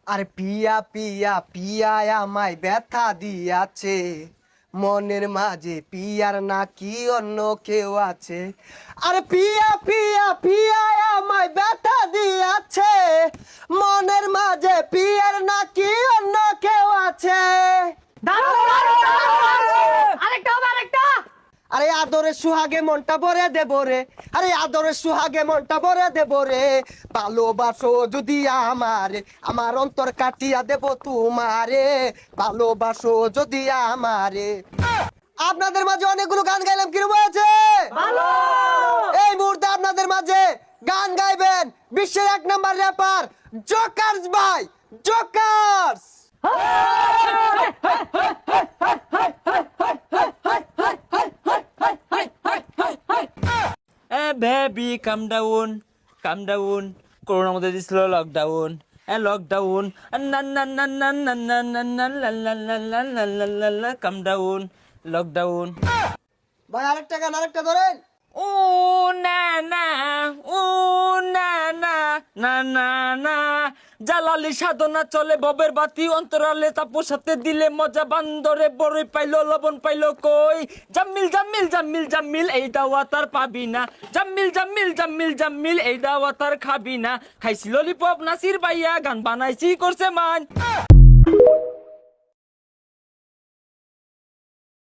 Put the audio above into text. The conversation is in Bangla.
আরে পিয়া পিয়া পিয়া আমায় ব্যথা দিয়াছে, মনের মাঝে পিয়ার নাকি অন্য কেউ আছে। আরে পিয়া পিয়া পিয়া আমায় ব্যথা দিয়াছে, মনের মাঝে পিয়ার নাকি অন্য কেউ আছে। আরে আদরে সুহাগে মনটা ভরে দেব রে, আরে আদরে সুহাগে মনটা ভরে দেব রে। ভালোবাসো যদি আমারে, আমার অন্তর কাটিয়া দেব তোমারে। ভালোবাসো যদি আমারে। আপনাদের মাঝে অনেকগুলো গান গাইলাম, কিরকম আছে? ভালো। এই মুহূর্তে আপনাদের মাঝে গান গাইবেন বিশ্বের 1 নাম্বার র্যাপার জোকারস ভাই, জোকারস। বেবি কাম ডাউন, কাম ডাউন। করোনার মধ্যে দিছিল লকডাউন, লকডাউন। কাম ডাউন, লকডাউন। ভাই আরেকটা গান, আরেকটা ধরেন। ও না না, ও না না, না না না। জালালি সাধনা চলে ববের বাতি অন্তরালে, তাপস সাথে দিলে মজা, বান্দরে বড়ই পাইলো লবণ পাইলো কই। জাম্মিল জাম্মিল জাম্মিল জাম্মিল এই দাওয়া তার পাবি না, জাম্মিল জাম্মিল জাম্মিল জাম্মিল এই দাওয়া তার খাবি না। খাইছি ললিপপ নাসির ভাইয়া, গান বানাইছি করছে মান।